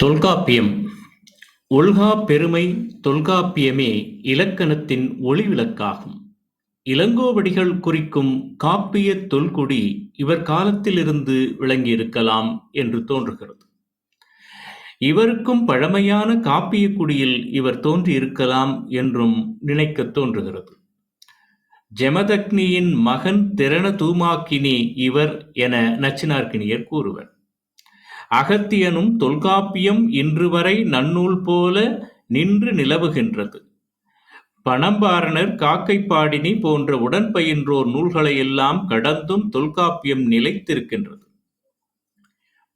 தொல்காப்பியம் ஒல்காப் பெருமை தொல்காப்பியமே இலக்கணத்தின் ஒளிவிளக்காகும். இளங்கோவடிகள் குறிக்கும் காப்பியத் தொல்குடி இவர் காலத்திலிருந்து விளங்கியிருக்கலாம் என்று தோன்றுகிறது. இவருக்கும் பழமையான காப்பியக் குடியில் இவர் தோன்றியிருக்கலாம் என்றும் நினைக்கத் தோன்றுகிறது. ஜமதக்னியின் மகன் திறன தூமாக்கினி இவர் என நச்சினார்க்கினியர் கூறுவர். அகத்தியனும் தொல்காப்பியம் இன்று வரை நன்னூல் போல நின்று நிலவுகின்றது. பணம்பாரணர் காக்கைப்பாடினி போன்ற உடன்பயின்றோர் நூல்களை எல்லாம் கடந்தும் தொல்காப்பியம் நிலைத்திருக்கின்றது.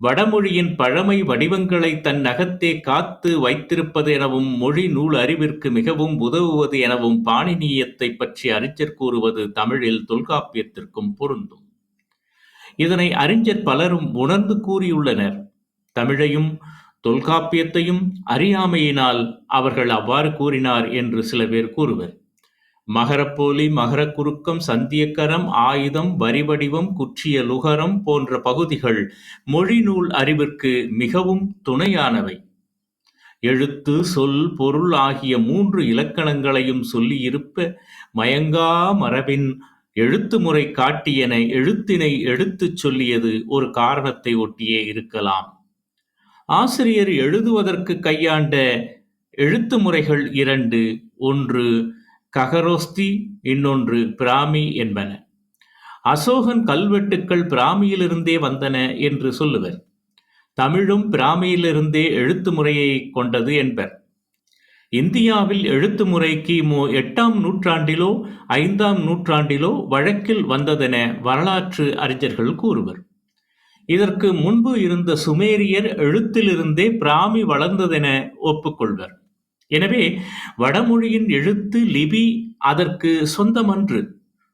வடமொழியின் பழமை வடிவங்களை தன் நகத்தே காத்து வைத்திருப்பது எனவும் மொழி நூல் அறிவிற்கு மிகவும் உதவுவது எனவும் பாணினியத்தை பற்றி அறிஞர் கூறுவது தமிழில் தொல்காப்பியத்திற்கும் பொருந்தும். இதனை அறிஞர் பலரும் உணர்ந்து கூறியுள்ளனர். தமிழையும் தொல்காப்பியத்தையும் அறியாமையினால் அவர்கள் அவ்வாறு கூறினார் என்று சில பேர் கூறுவர். மகரப்போலி, மகரக் குறுக்கம், சந்தியக்கரம், ஆயுதம், வரிவடிவம், குற்றிய லுகரம் போன்ற பகுதிகள் மொழி நூல் அறிவிற்கு மிகவும் துணையானவை. எழுத்து, சொல், பொருள் ஆகிய 3 இலக்கணங்களையும் சொல்லியிருப்ப மயங்கா மரபின் எழுத்து முறை காட்டியன எழுத்தினை எடுத்துச் சொல்லியது ஒரு காரணத்தை ஒட்டியே இருக்கலாம். ஆசிரியர் எழுதுவதற்கு கையாண்ட எழுத்து முறைகள் 2, ஒன்று ககரோஸ்தி, இன்னொன்று பிராமி என்பன. அசோகன் கல்வெட்டுக்கள் பிராமியிலிருந்தே வந்தன என்று சொல்லுவர். தமிழும் பிராமியிலிருந்தே எழுத்து முறையை கொண்டது என்பர். இந்தியாவில் எழுத்து முறை கிமு 8ஆம் நூற்றாண்டிலோ 5ஆம் நூற்றாண்டிலோ வழக்கில் வந்ததென வரலாற்று அறிஞர்கள் கூறுவர். இதற்கு முன்பு இருந்த சுமேரியர் எழுத்திலிருந்தே பிராமி வளர்ந்ததென ஒப்புக்கொள்வர். எனவே வடமொழியின் எழுத்து லிபி அதற்கு சொந்தமன்று.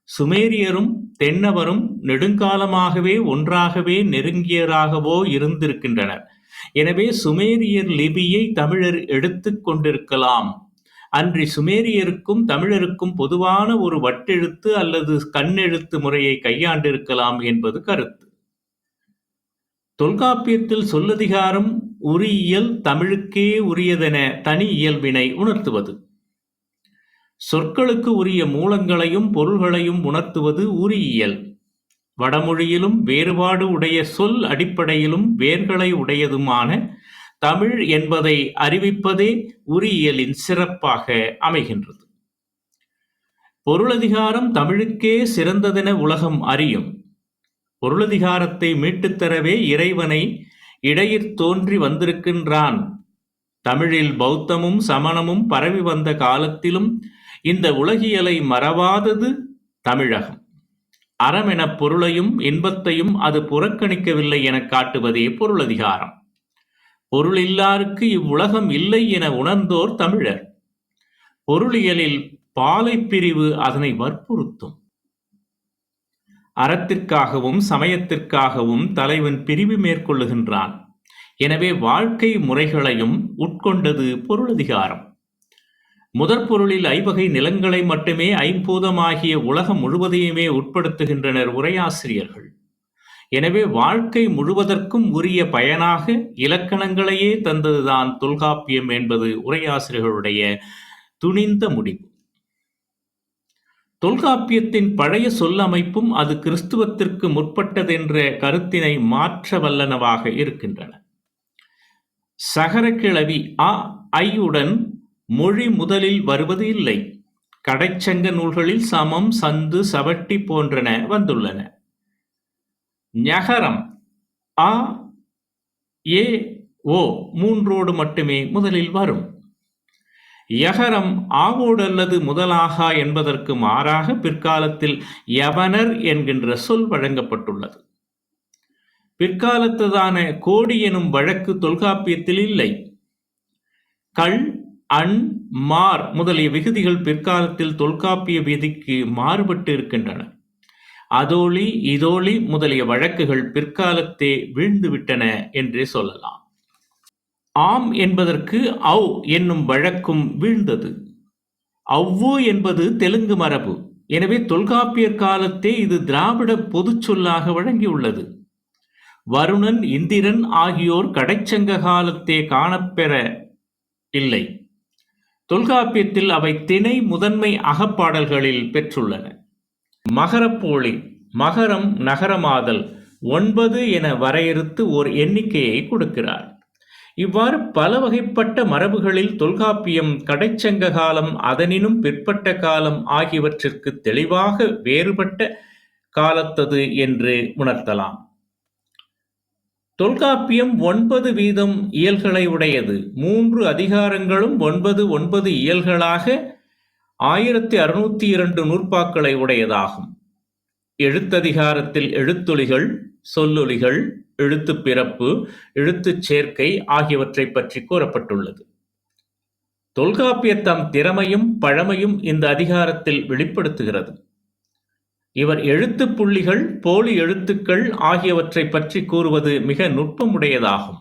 சுமேரியரும் தென்னவரும் நெடுங்காலமாகவே ஒன்றாகவே நெருங்கியராகவோ இருந்திருக்கின்றனர். எனவே சுமேரியர் லிபியை தமிழர் எடுத்துக் கொண்டிருக்கலாம். அன்றி சுமேரியருக்கும் தமிழருக்கும் பொதுவான ஒரு வட்டெழுத்து அல்லது கண்ணெழுத்து முறையை கையாண்டிருக்கலாம் என்பது கருத்து. தொல்காப்பியத்தில் சொல்லதிகாரம் உரியியல் தமிழுக்கே உரியதென தனி இயல்பினை உணர்த்துவது. சொற்களுக்கு உரிய மூலங்களையும் பொருள்களையும் உணர்த்துவது உரியியல். வடமொழியிலும் வேறுபாடு உடைய சொல் அடிப்படையிலும் வேர்களை உடையதுமான தமிழ் என்பதை அறிவிப்பதே உரியியலின் சிறப்பாக அமைகின்றது. பொருளதிகாரம் தமிழுக்கே சிறந்ததென உலகம் அறியும். பொருளதிகாரத்தை மீட்டுத்தரவே இறைவனை இடையிற் தோன்றி வந்திருக்கின்றான். தமிழில் பௌத்தமும் சமணமும் பரவி வந்த காலத்திலும் இந்த உலகியலை மறவாதது தமிழகம். அறமெனப் பொருளையும் இன்பத்தையும் அது புறக்கணிக்கவில்லை எனக் காட்டுவதே பொருளதிகாரம். பொருளில்லாருக்கு இவ்வுலகம் இல்லை என உணர்ந்தோர் தமிழர். பொருளியலில் பாலைப் பிரிவு அதனை வற்புறுத்தும். அறத்திற்காகவும் சமயத்திற்காகவும் தலைவன் பிரிவு மேற்கொள்ளுகின்றான். எனவே வாழ்க்கை முறைகளையும் உட்கொண்டது பொருளதிகாரம். முதற் பொருளில் ஐவகை நிலங்களை மட்டுமே ஐம்பூதமாகிய உலகம் முழுவதையுமே உட்படுத்துகின்றனர் உரையாசிரியர்கள். எனவே வாழ்க்கை முழுவதற்கும் உரிய பயனாக இலக்கணங்களையே தந்ததுதான் தொல்காப்பியம் என்பது உரையாசிரியர்களுடைய துணிந்த முடிவு. தொல்காப்பியத்தின் பழைய சொல்லமைப்பும் அது கிறிஸ்துவத்திற்கு முற்பட்டதென்ற கருத்தினை மாற்ற வல்லனவாக இருக்கின்றன. சகரக்கிளவி அ ஐயுடன் மொழி முதலில் வருவது இல்லை. கடைச்சங்க நூல்களில் சமம், சந்து, சவட்டி போன்றன வந்துள்ளன. ஞகரம் அ ஏ ஓ 3ஓடு மட்டுமே முதலில் வரும். யகரம் ஆவோடு அல்லது முதலாகா என்பதற்கு மாறாக பிற்காலத்தில் யவனர் என்கின்ற சொல் வழங்கப்பட்டுள்ளது. பிற்காலத்ததான கோடி எனும் வழக்கு தொல்காப்பியத்தில் இல்லை. கள், அன், மார் முதலிய விகுதிகள் பிற்காலத்தில் தொல்காப்பிய விதிக்கு மாறுபட்டு இருக்கின்றன. அதோழி, இதோழி முதலிய வழக்குகள் பிற்காலத்தே வீழ்ந்துவிட்டன என்றே சொல்லலாம். ஆம் என்பதற்கு அவ் என்னும் வழக்கும் வீழ்ந்தது. அவ்வு என்பது தெலுங்கு மரபு. எனவே தொல்காப்பியர் காலத்தே இது திராவிட பொதுச் சொல்லாக வழங்கியுள்ளது. வருணன், இந்திரன் ஆகியோர் கடைச்சங்க காலத்தே காணப்பெற இல்லை. தொல்காப்பியத்தில் அவை திணை முதன்மை அகப்பாடல்களில் பெற்றுள்ளன. மகரப்போலி, மகரம் நகரமாதல் 9 என வரையறுத்து ஓர் எண்ணிக்கையை கொடுக்கிறார். இவ்வாறு பல வகைப்பட்ட மரபுகளில் தொல்காப்பியம் கடைச்சங்க காலம், அதனினும் பிற்பட்ட காலம் ஆகியவற்றிற்கு தெளிவாக வேறுபட்ட காலத்தது என்று உணர்த்தலாம். தொல்காப்பியம் 9 வீதம் இயல்களை உடையது. 3 அதிகாரங்களும் 9 இயல்களாக 1602 நூற்பாக்களை உடையதாகும். எழுத்ததிகாரத்தில் எழுத்தொலிகள், சொல்லொலிகள், எழுத்துப் பிறப்பு, எழுத்துச் சேர்க்கை ஆகியவற்றை பற்றி கூறப்பட்டுள்ளது. தொல்காப்பியர் தம் திறமையும் பழமையும் இந்த அதிகாரத்தில் வெளிப்படுத்துகிறது. இவர் எழுத்துப் புள்ளிகள், போலி எழுத்துக்கள் ஆகியவற்றை பற்றி கூறுவது மிக நுட்பமுடையதாகும்.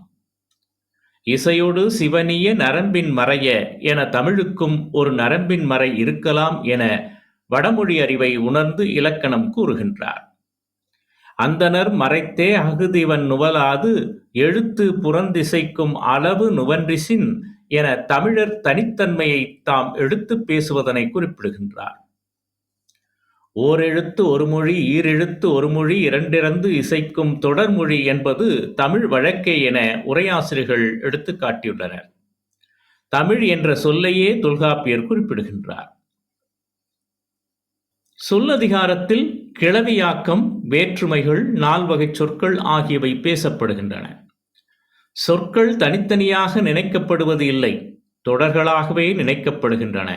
இசையோடு சிவனிய நரம்பின் மறைய என தமிழுக்கும் ஒரு நரம்பின் மறை இருக்கலாம் என வடமொழி அறிவை உணர்ந்து இலக்கணம் கூறுகின்றார். அந்தணர் மறைத்தே அகுதிவன் நுவலாது எழுத்து புறந்திசைக்கும் அளவு நுவன்றிசின் என தமிழர் தனித்தன்மையை தாம் எடுத்து பேசுவதனை குறிப்பிடுகின்றார். ஓரெழுத்து ஒரு மொழி, ஈரெழுத்து ஒரு மொழி, இரண்டிறந்து இசைக்கும் தொடர்மொழி என்பது தமிழ் வழக்கே என உரையாசிரியர்கள் எடுத்து காட்டியுள்ளனர். தமிழ் என்ற சொல்லையே தொல்காப்பியர் குறிப்பிடுகின்றார். சொல்லதிகாரத்தில் கிளவியாக்கம், வேற்றுமைகள், நால்வகை சொற்கள் ஆகியவை பேசப்படுகின்றன. சொற்கள் தனித்தனியாக நினைக்கப்படுவது இல்லை, தொடர்களாகவே நினைக்கப்படுகின்றன.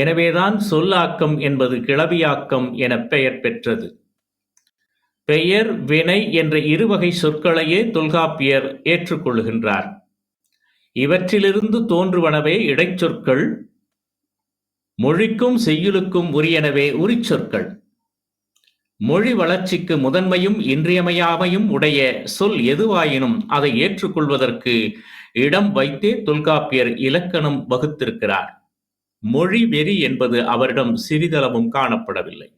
எனவேதான் சொல்லாக்கம் என்பது கிளவியாக்கம் என பெயர் பெற்றது. பெயர், வினை என்ற இருவகை சொற்களையே தொல்காப்பியர் ஏற்றுக்கொள்கின்றார். இவற்றிலிருந்து தோன்றுவனவே இடைச்சொற்கள், மொழிக்கும் செய்யுளுக்கும் உரியனவே உரிச்சொற்கள். மொழி வளர்ச்சிக்கு முதன்மையும் இன்றியமையாமையும் உடைய சொல் எதுவாயினும் அதை ஏற்றுக்கொள்வதற்கு இடம் வைத்தே தொல்காப்பியர் இலக்கணம் வகுத்திருக்கிறார். மொழி வெறி என்பது அவரிடம் சிறிதளவும் காணப்படவில்லை.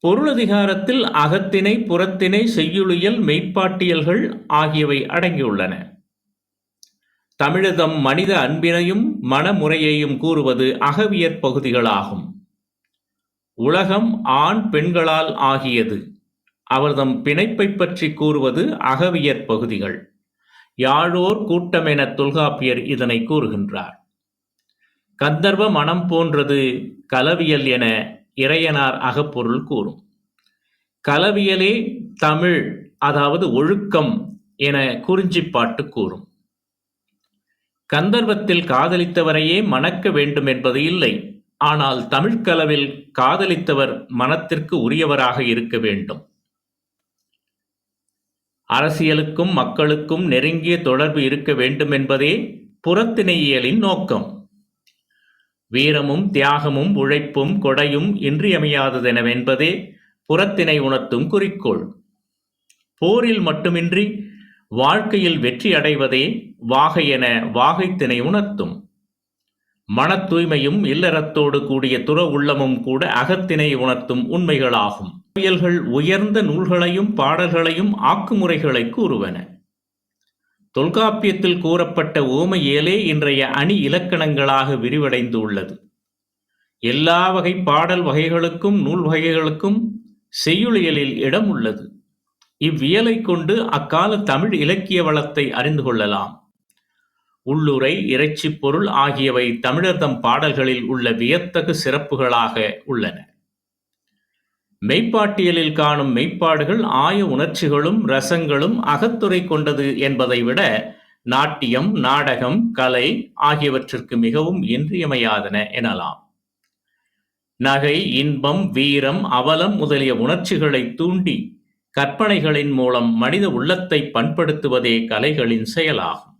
பொருளதிகாரத்தில் அகத்திணை, புறத்திணை, செய்யுளியல், மெய்ப்பாட்டியல்கள் ஆகியவை அடங்கியுள்ளன. தமிழதம் மனித அன்பினையும் மனமுறையையும் கூறுவது அகவியற் பகுதிகளாகும். உலகம் ஆண் பெண்களால் ஆகியது. அவர்தம் பிணைப்பை பற்றி கூறுவது அகவியற் பகுதிகள். யாழோர் கூட்டம் என தொல்காப்பியர் இதனை கூறுகின்றார். கந்தர்வ மனம் போன்றது கலவியல் என இறையனார் அகப்பொருள் கூறும். கலவியலே தமிழ், அதாவது ஒழுக்கம் என குறிஞ்சிப்பாட்டு கூறும். கந்தர்வத்தில் காதலித்தவரையே மணக்க வேண்டும் என்பது இல்லை. ஆனால் தமிழ்கலவில் காதலித்தவர் மனத்திற்கு உரியவராக இருக்க வேண்டும். அரசியலுக்கும் மக்களுக்கும் நெருங்கிய தொடர்பு இருக்க வேண்டும் என்பதே புறத்திணையியலின் நோக்கம். வீரமும் தியாகமும் உழைப்பும் கொடையும் இன்றியமையாததெனவென்பதே புறத்திணை உணர்த்தும் குறிக்கோள். போரில் மட்டுமின்றி வாழ்க்கையில் வெற்றி அடைவதே வாகை என வாகைத்திணை உணர்த்தும். மன தூய்மையும் இல்லறத்தோடு கூடிய துற உள்ளமும் கூட அகத்திணை உணர்த்தும் உண்மைகளாகும். இயல்கள் உயர்ந்த நூல்களையும் பாடல்களையும் ஆக்குமுறைகளை கூறுவன. தொல்காப்பியத்தில் கூறப்பட்ட ஓமையியலே இன்றைய அணி இலக்கணங்களாக விரிவடைந்து உள்ளது. எல்லா வகை பாடல் வகைகளுக்கும் நூல் வகைகளுக்கும் செய்யுளியலில் இடம் உள்ளது. இவ்வியலை கொண்டு அக்கால தமிழ் இலக்கிய வளத்தை அறிந்து கொள்ளலாம். உள்ளுரை, இறைச்சிப் பொருள் ஆகியவை தமிழர்தம் பாடல்களில் உள்ள வியத்தகு சிறப்புகளாக உள்ளன. மெய்ப்பாட்டியலில் காணும் மெய்ப்பாடுகள் ஆய உணர்ச்சிகளும் ரசங்களும் அகத்துறை கொண்டது என்பதை விட நாட்டியம், நாடகம், கலை ஆகியவற்றிற்கு மிகவும் இன்றியமையாதன எனலாம். நகை, இன்பம், வீரம், அவலம் முதலிய உணர்ச்சிகளை தூண்டி கற்பனைகளின் மூலம் மனித உள்ளத்தை பண்படுத்துவதே கலைகளின் செயலாகும்.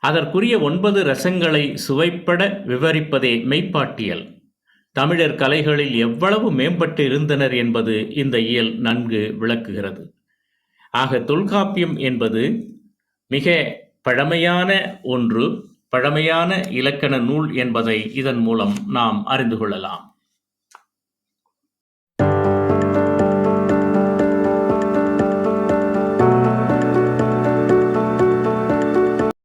அதற்குரிய 9 ரசங்களை சுவைப்பட விவரிப்பதே மெய்ப்பாட்டியல். தமிழர் கலைகளில் எவ்வளவு மேம்பட்டு இருந்தனர் என்பது இந்த இயல் நன்கு விளக்குகிறது. ஆக தொல்காப்பியம் என்பது மிக பழமையான ஒன்று, பழமையான இலக்கண நூல் என்பதை இதன் மூலம் நாம் அறிந்து கொள்ளலாம்.